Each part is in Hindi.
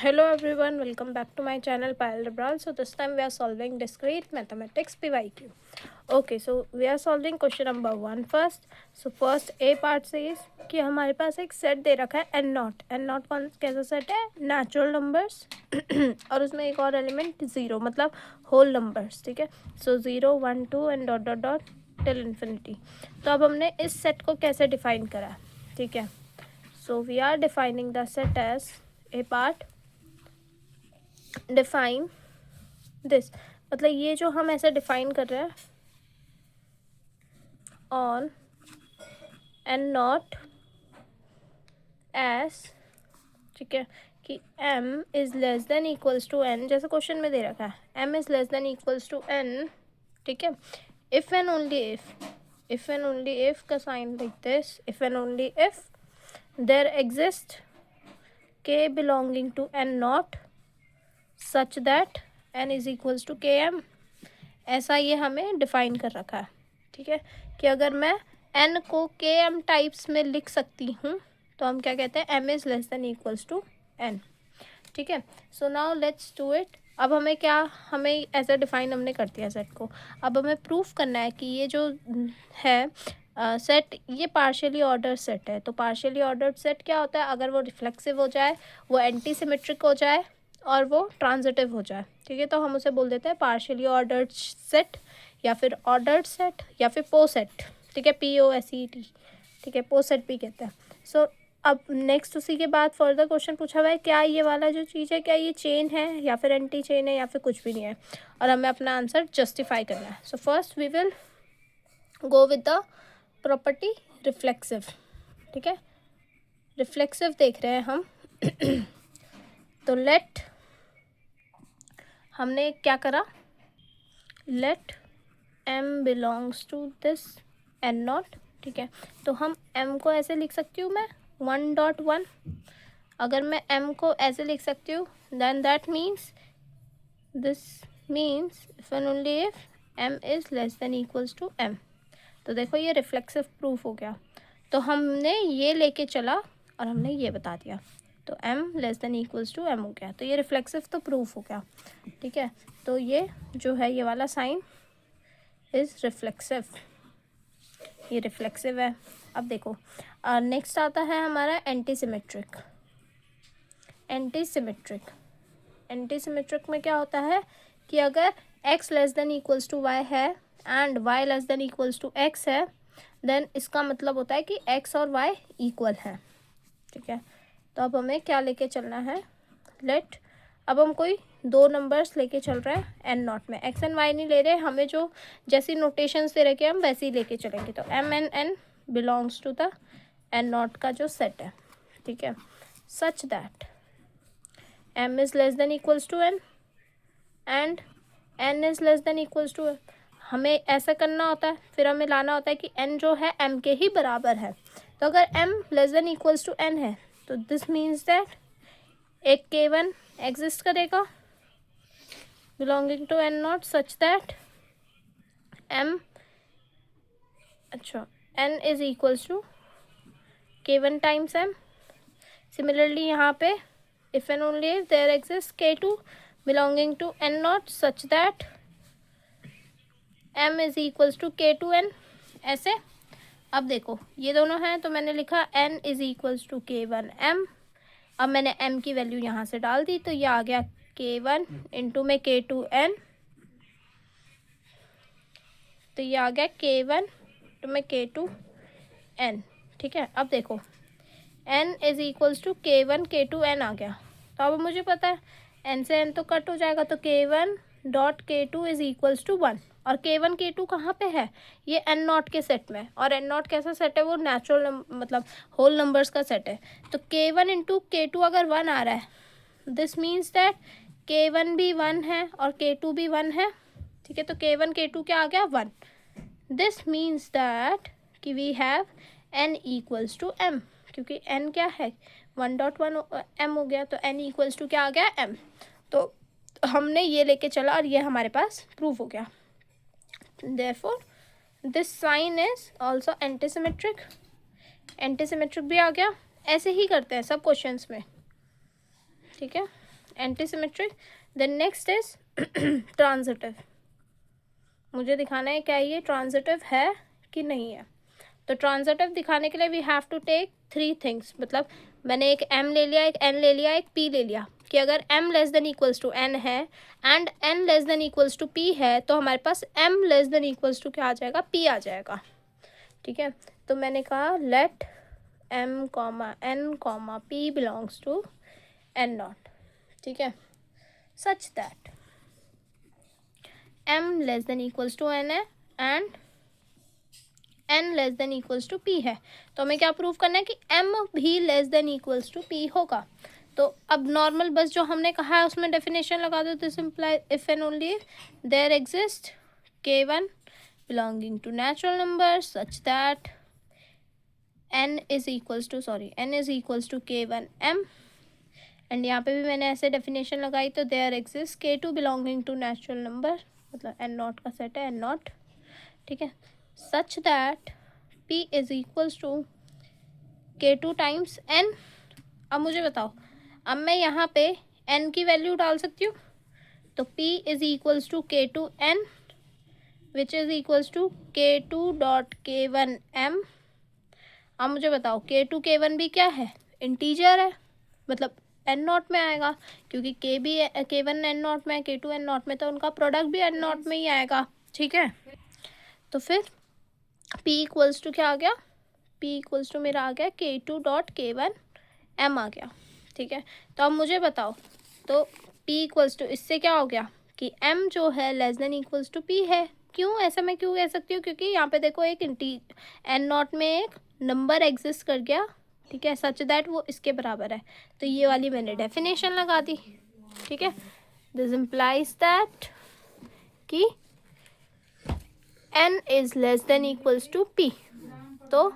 Hello everyone, welcome back to my channel Payal Dabral. So this time we are solving discrete mathematics PYQ. Okay, so we are solving question number 1 first. So first A part says कि हमारे पास एक सेट दे रखा है n नॉट कौन कैसा सेट है, नेचुरल नंबर्स और उसमें एक और एलिमेंट ज़ीरो मतलब होल नंबर्स. ठीक है, सो 0 1 2 and dot dot dot till infinity. तो अब हमने इस सेट को कैसे डिफाइन करा. ठीक है, so we are defining the set as a part define this. मतलब ये जो हम ऐसे डिफाइन कर रहे हैं ऑन एंड नॉट एस. ठीक है, कि m is less than equals to n, जैसे क्वेश्चन में दे रखा है m is less than equals to n. ठीक है, इफ़ एंड ओनली इफ का sign like this, if and only if there exist k belonging to n not such that n is equals to km. ऐसा ये हमें डिफाइन कर रखा है. ठीक है, कि अगर मैं n को km टाइप्स में लिख सकती हूँ तो हम क्या कहते हैं, m is less than equals to n. ठीक है, so now let's do it. अब हमें ऐसा डिफाइन हमने कर दिया सेट को. अब हमें प्रूफ करना है कि ये जो है सेट ये पार्शियली ऑर्डर सेट है. तो पार्शियली ऑर्डर्ड सेट क्या होता है, अगर वो रिफ्लेक्सिव हो जाए, वो एंटी सिमेट्रिक हो जाए और वो ट्रांजिटिव हो जाए. ठीक है, तो हम उसे बोल देते हैं पार्शियली ऑर्डर्ड सेट या फिर ऑर्डर्ड सेट या फिर पो सेट. ठीक है, POSET. ठीक है, पो सेट भी कहते हैं. सो अब नेक्स्ट उसी के बाद फर्दर क्वेश्चन पूछा हुआ है, क्या ये वाला जो चीज़ है क्या ये चेन है या फिर एंटी चेन है या फिर कुछ भी नहीं है, और हमें अपना आंसर जस्टिफाई करना है. So first we will go with the property reflexive. ठीक है, रिफ्लेक्सिव देख रहे हैं हम. तो लेट हमने क्या करा, let m belongs to this n not. ठीक है, तो हम m को ऐसे लिख सकती हूँ मैं 1.1. अगर मैं m को ऐसे लिख सकती हूँ then that means this means if and only if m is less than equals to m. तो देखो ये रिफ्लेक्सिव प्रूफ हो गया. तो हमने ये लेके चला और हमने ये बता दिया, तो m less than equals to m हो गया. तो ये रिफ्लेक्सिव तो प्रूफ हो गया. ठीक है, तो ये जो है ये वाला साइन इज़ रिफ्लेक्सिव, ये रिफ्लेक्सिव है. अब देखो नेक्स्ट आता है हमारा एंटी सिमेट्रिक. एंटी सिमेट्रिक में क्या होता है कि अगर x less than equals to y है and y less than equals to x है, देन इसका मतलब होता है कि x और y इक्वल है. ठीक है, तो अब हमें क्या लेके चलना है, लेट अब हम कोई दो नंबर्स लेके चल रहे हैं एन नॉट में. एक्स एंड वाई नहीं ले रहे, हमें जो जैसी नोटेशंस दे रखे हम वैसे ही लेके चलेंगे. तो m n n belongs to the n not का जो सेट है. ठीक है, such that m is less than equals to n and n is less than equals to n. हमें ऐसा करना होता है, फिर हमें लाना होता है कि एन जो है एम के ही बराबर है. तो अगर m less than equals to n है तो दिस मीन्स दैट एक K1 एग्जिस्ट करेगा belonging to n not such that m n is equals to K1 times m. Similarly यहाँ पे if and only if there exist K2 belonging to n not such that m is equals to K2n. ऐसे अब देखो ये दोनों हैं तो मैंने लिखा n is equals to K1m. अब मैंने m की वैल्यू यहाँ से डाल दी तो ये आ गया K1 इंटू में K2n. तो ये आ गया K1 इंटू में K2n. ठीक है, अब देखो n is equals to K1 K2n आ गया. तो अब मुझे पता है n से n तो कट हो जाएगा, तो K1 dot K2 is equals to 1. और K1 K2 कहाँ पे है, ये एन नॉट के सेट में. और एन नॉट कैसा सेट है, वो नेचुरल मतलब होल नंबर्स का सेट है. तो K1 इंटू K2 अगर 1 आ रहा है, दिस मीन्स दैट K1 भी 1 है और K2 भी 1 है. ठीक है, तो K1 K2 क्या आ गया 1. दिस मीन्स दैट कि we have n equals to m, क्योंकि n क्या है 1.1 m हो गया. तो n इक्वल्स टू क्या आ गया m. तो हमने ये लेके चला और ये हमारे पास प्रूफ हो गया. Therefore this sign is also antisymmetric. Antisymmetric भी आ गया. ऐसे ही करते हैं सब क्वेश्चंस में. ठीक है. Anti symmetric. Then next is transitive. मुझे दिखाना है क्या ये ट्रांजिटिव है कि नहीं है। तो ट्रांजिटिव दिखाने के लिए we have to take 3 things. मतलब मैंने एक m ले लिया, एक n ले लिया, एक p ले लिया, कि अगर m less than equals to n है and n less than equals to p है तो हमारे पास m less than equals to क्या आ जाएगा, p आ जाएगा। ठीक है, तो मैंने कहा let m n p belongs to n not. ठीक है, such that m less than equals to n है and n less than equals to p है। तो हमें क्या प्रूव करना है कि m भी less than equals to p होगा। तो अब नॉर्मल बस जो हमने कहा है उसमें डेफिनेशन लगा दो। This imply if and only there exist k1 belonging to natural numbers such that n is equals to k1 m, and यहाँ पे भी मैंने ऐसे डेफिनेशन लगाई। तो there exist k2 belonging to natural number, मतलब n नॉट का सेट है n नॉट। ठीक है, such that p is equals to k2 times n। अब मुझे बताओ, अब मैं यहाँ पे n की वैल्यू डाल सकती हूँ। तो p is equals to k2 n which is equals to k2 dot k1 m। अब मुझे बताओ k2 k1 भी क्या है, इंटीजर है, मतलब n नॉट में आएगा, क्योंकि k भी k1 n नॉट में है, k2 n नॉट में, तो उनका प्रोडक्ट भी n नॉट में ही आएगा। ठीक है, तो फिर p इक्वल्स टू क्या आ गया, p इक्वल्स टू मेरा आ गया k2 डॉट k1 m आ गया। ठीक है, तो अब मुझे बताओ, तो p इक्वल्स टू इससे क्या हो गया कि m जो है less than equals to p है। क्यों ऐसा मैं क्यों कह सकती हूँ, क्योंकि यहाँ पे देखो एक n नॉट में एक नंबर एग्जिस्ट कर गया। ठीक है, सच दैट वो इसके बराबर है। तो ये वाली मैंने डेफिनेशन लगा दी। ठीक है, दिस इम्प्लाइज दैट कि n is less than equals to p। तो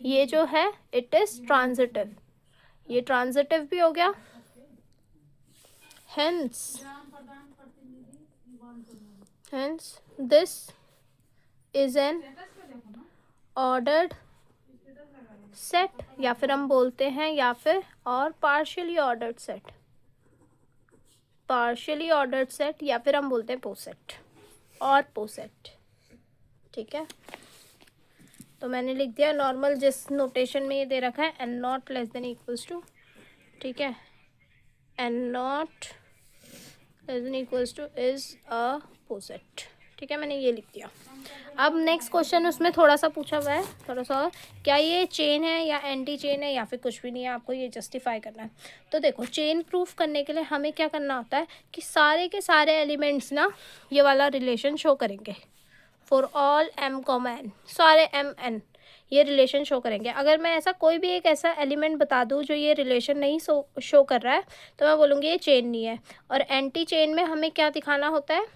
ये जो है इट इज ट्रांजिटिव, ये ट्रांजिटिव भी हो गया। Hence this is an ordered set, या फिर हम बोलते हैं या फिर और पार्शियली ऑर्डर्ड सेट, या फिर हम बोलते हैं पोसेट और पोसेट। ठीक है, तो मैंने लिख दिया नॉर्मल जिस नोटेशन में ये दे रखा है n not less than equals to, ठीक है, n not less than equals to is a poset. ठीक है, मैंने ये लिख दिया। अब नेक्स्ट क्वेश्चन उसमें थोड़ा सा पूछा हुआ है, थोड़ा सा और, क्या ये चेन है या एंटी चेन है या फिर कुछ भी नहीं है, आपको ये जस्टिफाई करना है। तो देखो, चेन प्रूफ करने के लिए हमें क्या करना होता है कि सारे के सारे एलिमेंट्स ना ये वाला रिलेशन शो करेंगे। फॉर ऑल m, n, सारे m n ये रिलेशन शो करेंगे। अगर मैं ऐसा कोई भी एक ऐसा एलिमेंट बता दूँ जो ये रिलेशन नहीं शो कर रहा है, तो मैं बोलूँगी ये चेन नहीं है। और एंटी चेन में हमें क्या दिखाना होता है,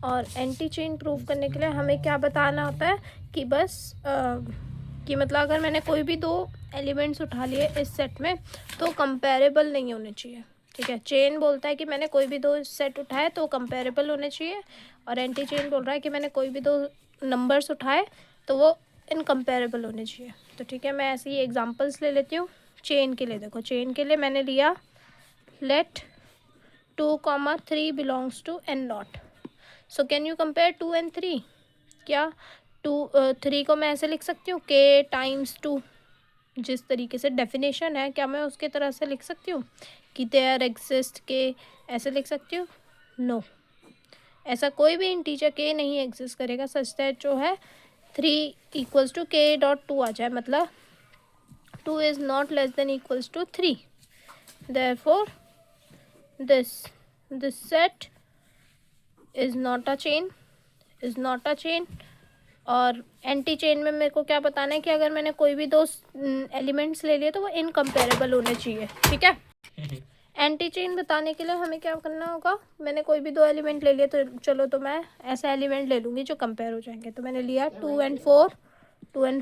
और एंटी चेन प्रूफ करने के लिए हमें क्या बताना होता है कि बस कि मतलब अगर मैंने कोई भी 2 एलिमेंट्स उठा लिए इस सेट में तो कंपेरेबल नहीं होने चाहिए। ठीक है, चेन बोलता है कि मैंने कोई भी 2 सेट उठाए तो कंपेरेबल होने चाहिए, और एंटी चेन बोल रहा है कि मैंने कोई भी 2 नंबर्स उठाए तो वो इनकम्पेरेबल होने चाहिए। तो ठीक है, मैं ऐसे ही एग्जांपल्स ले लेती हूँ चेन के लिए। देखो, चेन के लिए मैंने लिया let 2, 3 belongs to n not. So can you compare 2 and 3? क्या 3 को मैं ऐसे लिख सकती हूँ k टाइम्स 2, जिस तरीके से डेफिनेशन है, क्या मैं उसके तरह से लिख सकती हूँ कि देयर एग्जिस्ट k, ऐसे लिख सकती हूँ? नो, ऐसा कोई भी इंटीजर k नहीं एग्जिस्ट करेगा सच दैट जो है 3 इक्वल्स टू k डॉट 2 आ जाए, मतलब 2 is not less than equals to 3। Therefore this set is not a chain. और एंटी चेन में मेरे को क्या बताना है कि अगर मैंने कोई भी 2 एलिमेंट्स ले लिए तो वो इनकम्पेरेबल होने चाहिए। ठीक है, एंटी चेन बताने के लिए हमें क्या करना होगा, मैंने कोई भी 2 एलिमेंट ले लिए तो चलो, तो मैं ऐसा एलिमेंट ले लूँगी जो कंपेयर हो जाएंगे। तो मैंने लिया 2 and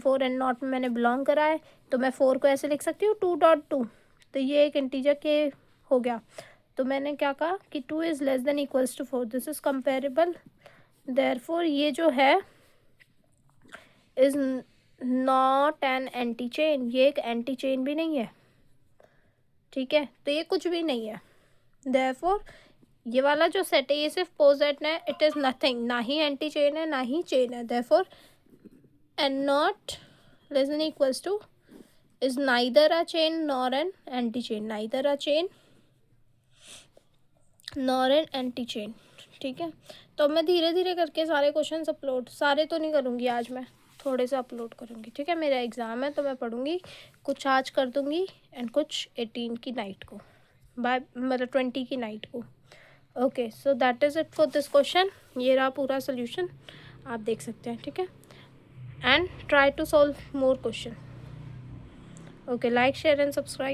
4 एंड नॉट में मैंने बिलोंग करा है, तो मैं 4 को ऐसे लिख सकती हूँ 2.2, तो ये एक इंटीजर k हो गया। तो मैंने क्या कहा कि 2 is less than equals to 4, this is comparable. Therefore ये जो है is not an anti chain, ये एक एंटी चेन भी नहीं है। ठीक है, तो ये कुछ भी नहीं है। देयरफॉर ये वाला जो सेट है ये सिर्फ पोजेट है, इट इज़ नथिंग, ना ही एंटी चेन है ना ही चेन है। Therefore n not less than equals to is neither a chain nor an anti chain, neither a chain nor an anti chain. ठीक है, तो मैं धीरे धीरे करके सारे क्वेश्चन अपलोड, सारे तो नहीं करूँगी आज, मैं थोड़े से अपलोड करूँगी। ठीक है, मेरा एग्ज़ाम है तो मैं पढ़ूँगी, कुछ आज कर दूँगी एंड कुछ 18 की नाइट को, बाय मतलब 20 की नाइट को। Okay, so that is it for this question. ये रहा पूरा सोल्यूशन, आप देख सकते हैं। ठीक है, and try to solve more question. Okay, like share and subscribe.